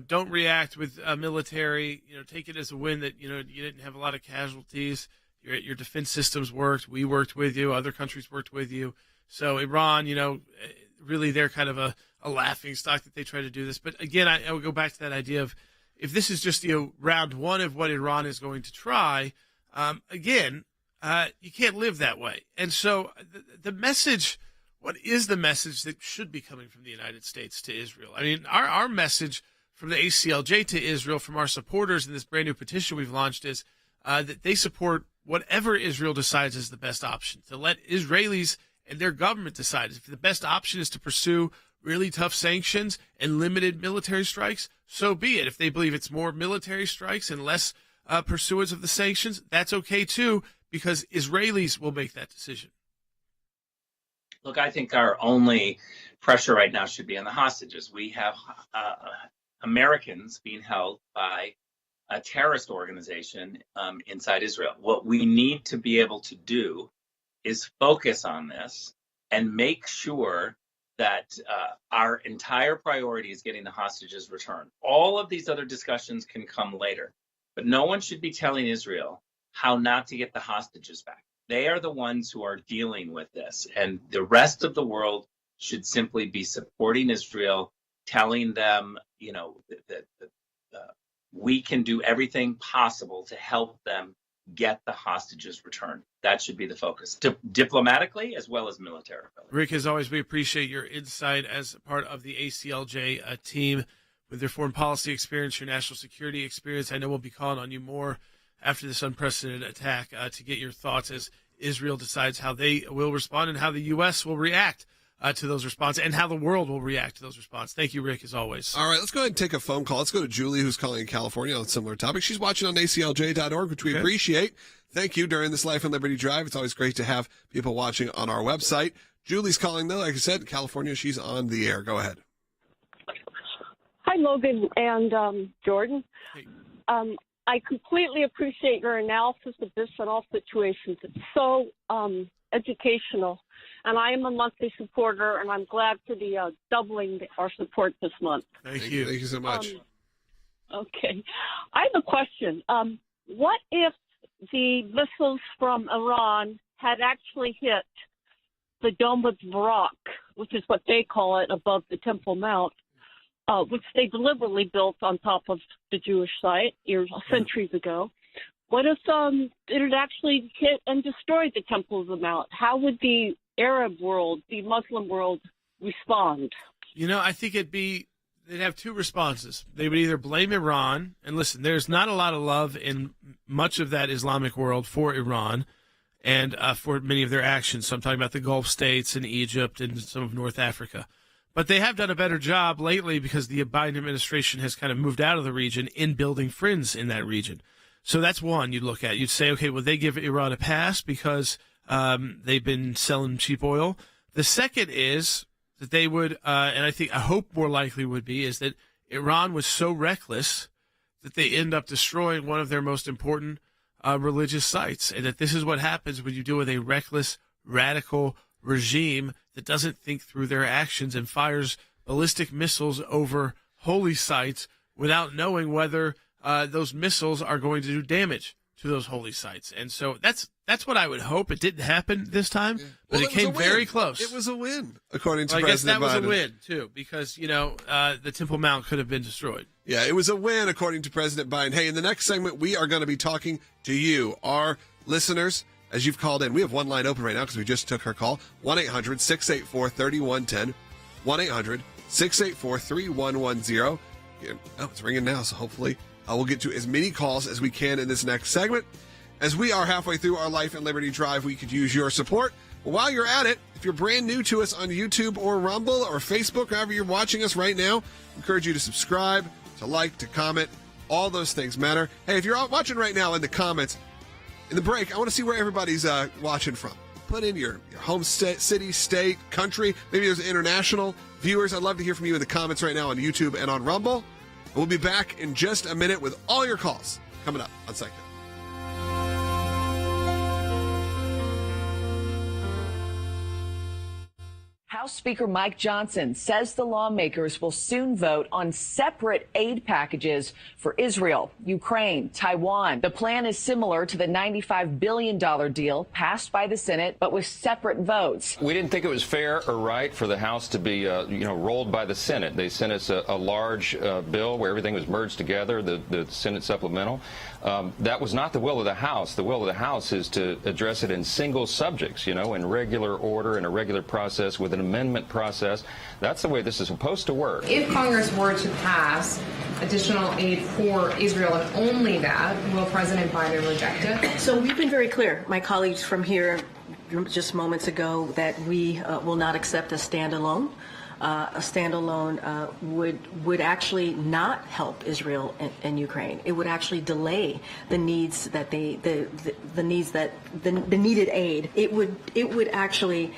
don't react with military, take it as a win that, you didn't have a lot of casualties. Your defense systems worked. We worked with you. Other countries worked with you. So Iran, really they're kind of a laughing stock that they try to do this. But again, I would go back to that idea of if this is just round one of what Iran is going to try, you can't live that way. And so the message, what is the message that should be coming from the United States to Israel? I mean, our message from the ACLJ to Israel, from our supporters in this brand new petition we've launched, is that they support whatever Israel decides is the best option, to let Israelis and their government decide. If the best option is to pursue really tough sanctions and limited military strikes, so be it. If they believe it's more military strikes and less pursuance of the sanctions, that's okay too, because Israelis will make that decision. Look, I think our only pressure right now should be on the hostages. We have Americans being held by a terrorist organization inside Israel. What we need to be able to do is focus on this and make sure that our entire priority is getting the hostages returned. All of these other discussions can come later, but no one should be telling Israel how not to get the hostages back. They are the ones who are dealing with this, and the rest of the world should simply be supporting Israel, telling them, that we can do everything possible to help them get the hostages returned. That should be the focus, diplomatically as well as militarily. Rick, as always, we appreciate your insight as part of the ACLJ team with your foreign policy experience, your national security experience. I know we'll be calling on you more after this unprecedented attack to get your thoughts as Israel decides how they will respond and how the U.S. will react to those responses and how the world will react to those responses. Thank you, Rick, as always. All right, let's go ahead and take a phone call. Let's go to Julie, who's calling in California on a similar topic. She's watching on ACLJ.org, which we appreciate. Thank you during this Life and Liberty Drive. It's always great to have people watching on our website. Julie's calling, though. Like I said, California, she's on the air. Go ahead. Hi, Logan and Jordan. I completely appreciate your analysis of this and all situations. It's so educational. And I am a monthly supporter, and I'm glad for the doubling our support this month. Thank you. Thank you so much. Okay. I have a question. What if the missiles from Iran had actually hit the Dome of Barak, which is what they call it, above the Temple Mount, which they deliberately built on top of the Jewish site centuries ago? What if it had actually hit and destroyed the Temple of the Mount? How would the Arab world, the Muslim world, respond? You know, I think they'd have two responses. They would either blame Iran, and listen, there's not a lot of love in much of that Islamic world for Iran and for many of their actions. So I'm talking about the Gulf states and Egypt and some of North Africa. But they have done a better job lately because the Biden administration has kind of moved out of the region in building friends in that region. So that's one you'd look at. You'd say, okay, well, they give Iran a pass because they've been selling cheap oil. The second is that they would, and I hope more likely would be, is that Iran was so reckless that they end up destroying one of their most important religious sites. And that this is what happens when you deal with a reckless, radical regime that doesn't think through their actions and fires ballistic missiles over holy sites without knowing whether those missiles are going to do damage to those holy sites. And so that's what I would hope. It didn't happen this time, but it came very close. It was a win, according to President Biden. I guess that was Biden. a win, too, because, the Temple Mount could have been destroyed. Yeah, it was a win, according to President Biden. Hey, in the next segment, we are going to be talking to you, our listeners, as you've called in. We have one line open right now because we just took our call. 1-800-684-3110. 1-800-684-3110. Oh, it's ringing now, so hopefully we'll get to as many calls as we can in this next segment. As we are halfway through our Life and Liberty Drive, we could use your support. But while you're at it, if you're brand new to us on YouTube or Rumble or Facebook, however you're watching us right now, I encourage you to subscribe, to like, to comment. All those things matter. Hey, if you're watching right now in the comments, in the break, I want to see where everybody's watching from. Put in your home city, state, country. Maybe there's international viewers. I'd love to hear from you in the comments right now on YouTube and on Rumble. We'll be back in just a minute with all your calls coming up on Second. House Speaker Mike Johnson says the lawmakers will soon vote on separate aid packages for Israel, Ukraine, Taiwan. The plan is similar to the $95 billion deal passed by the Senate, but with separate votes. We didn't think it was fair or right for the House to be, rolled by the Senate. They sent us a large bill where everything was merged together, the Senate supplemental. That was not the will of the House. The will of the House is to address it in single subjects, in regular order, in a regular process with an amendment process. That's the way this is supposed to work. If Congress were to pass additional aid for Israel and only that, will President Biden reject it? So we've been very clear, my colleagues from here just moments ago, that we will not accept a standalone. A standalone would actually not help Israel and Ukraine. It would actually delay the needs that the needed aid. It would actually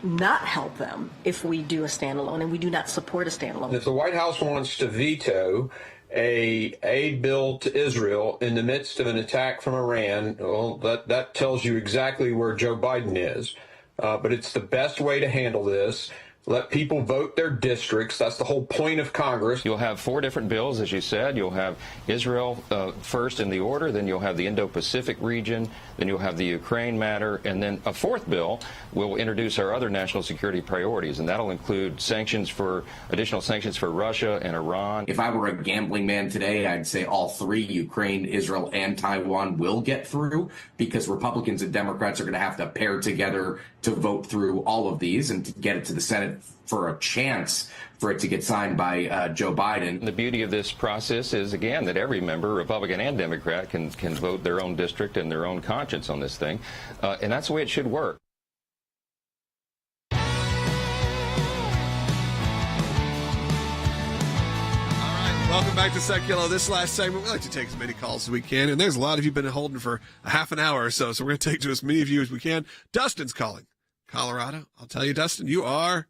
not help them if we do a standalone, and we do not support a standalone. If the White House wants to veto a aid bill to Israel in the midst of an attack from Iran, well, that tells you exactly where Joe Biden is. But it's the best way to handle this. Let people vote their districts. That's the whole point of Congress. You'll have 4 different bills, as you said. You'll have Israel first in the order, then you'll have the Indo-Pacific region, then you'll have the Ukraine matter, and then a 4th bill will introduce our other national security priorities, and that'll include additional sanctions for Russia and Iran. If I were a gambling man today, I'd say all 3, Ukraine, Israel, and Taiwan, will get through, because Republicans and Democrats are going to have to pair together to vote through all of these and to get it to the Senate for a chance for it to get signed by Joe Biden. The beauty of this process is, again, that every member, Republican and Democrat, can vote their own district and their own conscience on this thing, and that's the way it should work. Welcome back to Sekulow. This last segment, we like to take as many calls as we can, and there's a lot of you been holding for a half an hour or so, so we're going to take to as many of you as we can. Dustin's calling. Colorado. I'll tell you, Dustin, you are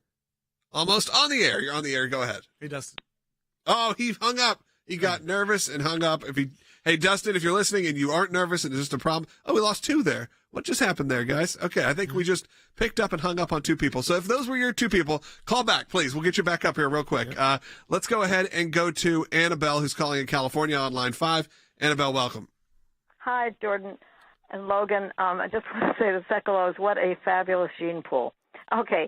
almost on the air. You're on the air. Go ahead. Hey, Dustin. Oh, he hung up. He got nervous and hung up. Hey, Dustin, if you're listening and you aren't nervous and it's just a problem. Oh, we lost 2 there. What just happened there, guys? Okay, I think we just picked up and hung up on 2 people. So if those were your 2 people, call back, please. We'll get you back up here real quick. Let's go ahead and go to Annabelle, who's calling in California on line 5. Annabelle, welcome. Hi, Jordan and Logan. I just want to say to Sekulows, what a fabulous gene pool. Okay,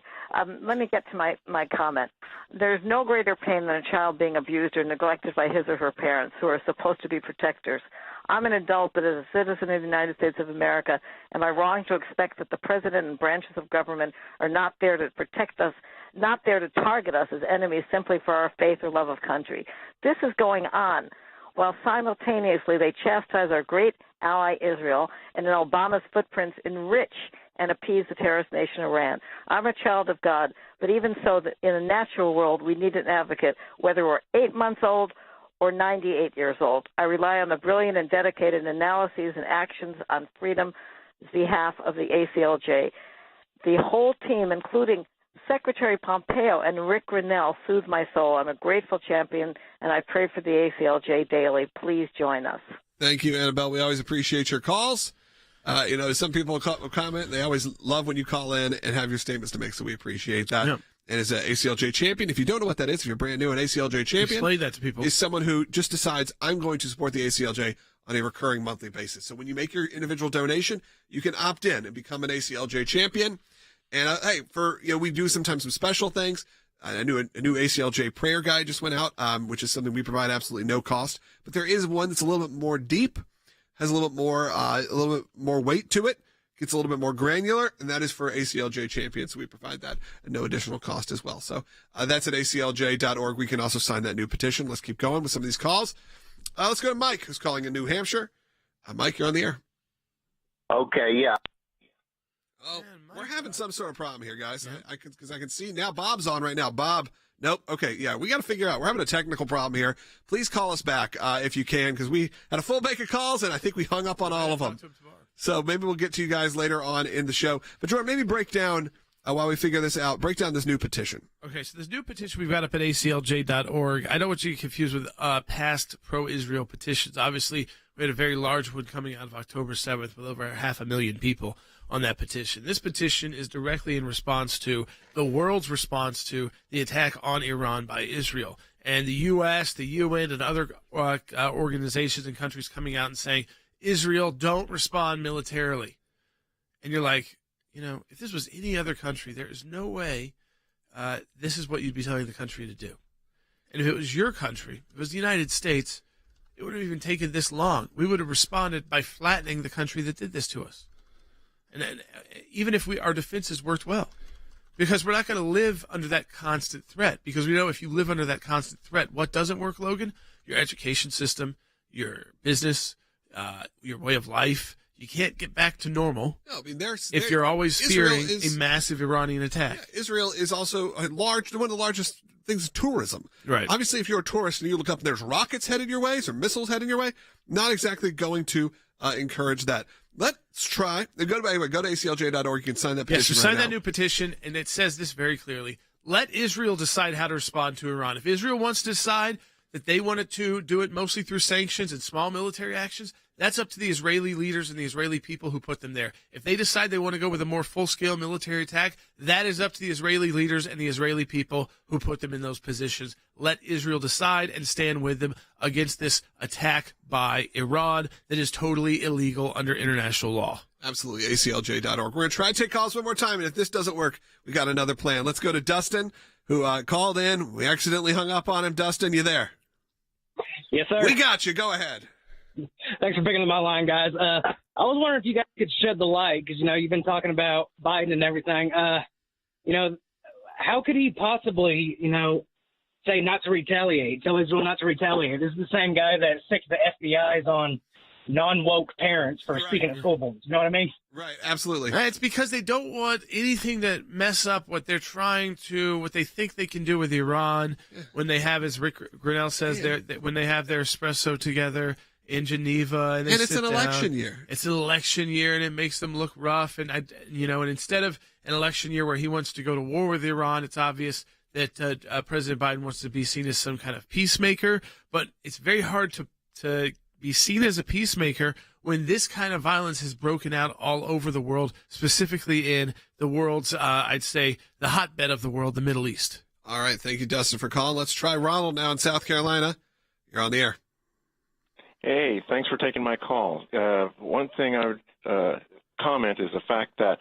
let me get to my comment. There's no greater pain than a child being abused or neglected by his or her parents, who are supposed to be protectors. I'm an adult, but as a citizen of the United States of America, am I wrong to expect that the president and branches of government are not there to protect us, not there to target us as enemies simply for our faith or love of country? This is going on while simultaneously they chastise our great ally Israel and in Obama's footprints enrich and appease the terrorist nation Iran. I'm a child of God, but even so, in a natural world, we need an advocate, whether we're 8 months old or 98 years old. I rely on the brilliant and dedicated analyses and actions on freedom's behalf of the ACLJ. The whole team, including Secretary Pompeo and Rick Grinnell, soothe my soul. I'm a grateful champion, and I pray for the ACLJ daily. Please join us. Thank you, Annabelle. We always appreciate your calls. Some people comment. They always love when you call in and have your statements to make, so we appreciate that. Yeah. And as an ACLJ champion, if you don't know what that is, if you're brand new, an ACLJ champion explain that to people. Is someone who just decides, I'm going to support the ACLJ on a recurring monthly basis. So when you make your individual donation, you can opt in and become an ACLJ champion. And we do sometimes some special things. A new ACLJ prayer guide just went out, which is something we provide absolutely no cost. But there is one that's a little bit more deep, has a little bit more weight to it, gets a little bit more granular, and that is for ACLJ champions. So we provide that at no additional cost as well. So that's at aclj.org. We can also sign that new petition. Let's keep going with some of these calls. Let's go to Mike, who's calling in New Hampshire. Mike, you're on the air. Okay, yeah. Oh, we're having some sort of problem here, guys. Yeah. Because I can see now Bob's on right now. Bob, nope. Okay, yeah, we got to figure out. We're having a technical problem here. Please call us back if you can, because we had a full bank of calls, and I think we hung up on all of them. So maybe we'll get to you guys later on in the show. But Jordan, maybe break down, while we figure this out, break down this new petition. Okay, so this new petition we've got up at aclj.org. I don't want you to get confused with past pro-Israel petitions. Obviously, we had a very large one coming out of October 7th with over 500,000 people on that petition. This petition is directly in response to the world's response to the attack on Iran by Israel. And the U.S., the UN, and other organizations and countries coming out and saying, Israel, don't respond militarily. And you're like, if this was any other country, there is no way this is what you'd be telling the country to do. And if it was your country, if it was the United States, it wouldn't have even taken this long. We would have responded by flattening the country that did this to us. And even if our defenses worked well, because we're not going to live under that constant threat. Because we know if you live under that constant threat, what doesn't work, Logan? Your education system, your business, your way of life. You can't get back to normal. No, I mean, if you're always fearing a massive Iranian attack. Yeah, Israel is also one of the largest things is tourism. Right. Obviously, if you're a tourist and you look up and there's rockets headed your way or missiles heading your way, not exactly going to encourage that. Let's try. Go to aclj.org. You can sign that petition. Yes, sign that new petition, and it says this very clearly. Let Israel decide how to respond to Iran. If Israel wants to decide that they wanted to do it mostly through sanctions and small military actions, That's up to the Israeli leaders and the Israeli people who put them there. If they decide they want to go with a more full-scale military attack, that is up to the Israeli leaders and the Israeli people who put them in those positions. Let Israel decide and stand with them against this attack by Iran that is totally illegal under international law. Absolutely. ACLJ.org. We're going to try to take calls one more time, and if this doesn't work, we got another plan. Let's go to Dustin, who called in. We accidentally hung up on him. Dustin, you there? Yes, sir. We got you. Go ahead. Thanks for picking up my line, guys. I was wondering if you guys could shed the light, because, you've been talking about Biden and everything. How could he possibly, say not to retaliate, tell Israel not to retaliate? This is the same guy that sticks the FBI's on non-woke parents for speaking at school boards. You know what I mean? Right, absolutely. It's because they don't want anything that mess up what they're trying to, what they think they can do with Iran when they have, as Rick Grinnell says, when they have their espresso together in Geneva. And it's an election year. It's an election year, and it makes them look rough. And, and instead of an election year where he wants to go to war with Iran, it's obvious that President Biden wants to be seen as some kind of peacemaker. But it's very hard to be seen as a peacemaker when this kind of violence has broken out all over the world, specifically in the world's, I'd say, the hotbed of the world, the Middle East. All right. Thank you, Dustin, for calling. Let's try Ronald now in South Carolina. You're on the air. Hey, thanks for taking my call. One thing I would comment is the fact that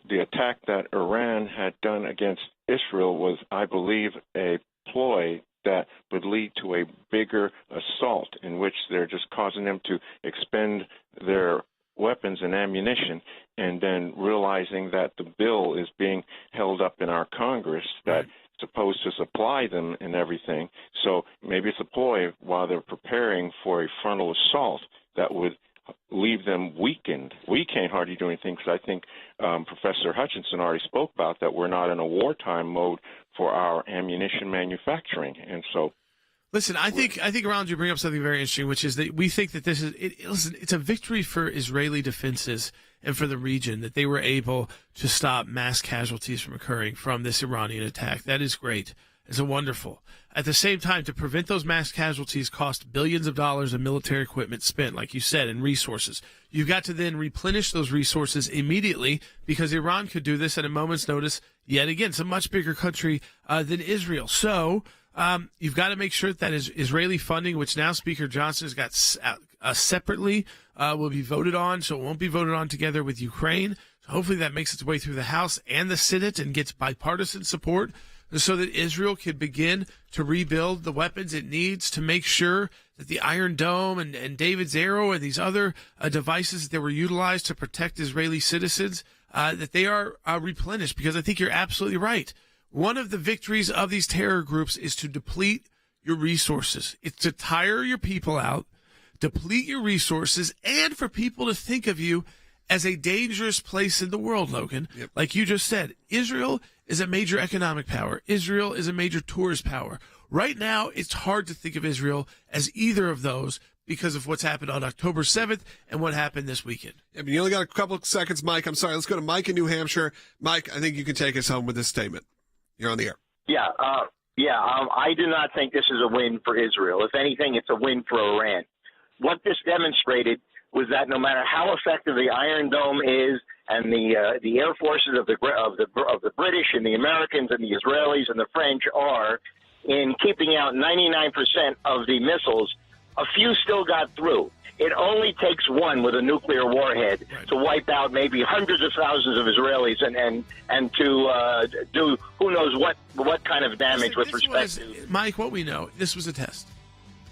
the attack that Iran had done against Israel was, I believe, a ploy that would lead to a bigger assault in which they're just causing them to expend their weapons and ammunition, and then realizing that the bill is being held up in our Congress that's supposed to supply them and everything. So maybe it's a ploy while they're preparing for a frontal assault that would leave them weakened. We can't hardly do anything because I think Professor Hutchinson already spoke about that we're not in a wartime mode for our ammunition manufacturing. And so listen, I think around you bring up something very interesting, which is that we think that this is listen, it's a victory for Israeli defenses and for the region that they were able to stop mass casualties from occurring from this Iranian attack. That is great. It's wonderful. At the same time, to prevent those mass casualties cost billions of dollars of military equipment spent, like you said, and resources. You've got to then replenish those resources immediately because Iran could do this at a moment's notice. Yet again, it's a much bigger country than Israel. So you've got to make sure that is Israeli funding, which now Speaker Johnson has got separately, will be voted on. So it won't be voted on together with Ukraine. So hopefully that makes its way through the House and the Senate and gets bipartisan support, so that Israel can begin to rebuild the weapons it needs to make sure that the Iron Dome and David's Arrow and these other devices that were utilized to protect Israeli citizens, that they are replenished. Because I think you're absolutely right. One of the victories of these terror groups is to deplete your resources. It's to tire your people out, deplete your resources, and for people to think of you as a dangerous place in the world, Logan. Yep. Like you just said, Israel is a major economic power. Israel is a major tourist power. Right now, it's hard to think of Israel as either of those because of what's happened on October 7th and what happened this weekend. Yeah, but you only got a couple of seconds, Mike. I'm sorry. Let's go to Mike in New Hampshire. Mike, I think you can take us home with this statement. You're on the air. I do not think this is a win for Israel. If anything, it's a win for Iran. What this demonstrated was that no matter how effective the Iron Dome is, and the air forces of the British and the Americans and the Israelis and the French are in keeping out 99% of the missiles, a few still got through. It only takes one with a nuclear warhead to wipe out maybe hundreds of thousands of Israelis and to do who knows what kind of damage with respect to Mike. What we know, this was a test.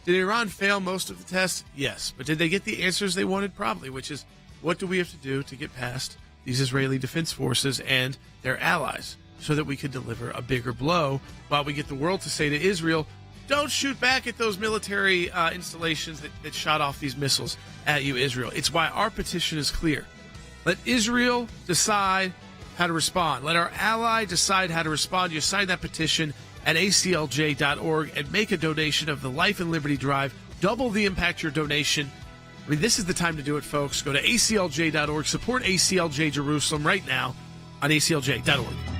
Did Iran fail most of the tests? Yes. But did they get the answers they wanted? Probably, which is, what do we have to do to get past these Israeli defense forces and their allies so that we could deliver a bigger blow while we get the world to say to Israel, don't shoot back at those military installations that shot off these missiles at you, Israel. It's why our petition is clear. Let Israel decide how to respond. Let our ally decide how to respond. You sign that petition at ACLJ.org and make a donation of the Life and Liberty Drive. Double the impact your donation. I mean, this is the time to do it, folks. Go to ACLJ.org. Support ACLJ Jerusalem right now on ACLJ.org.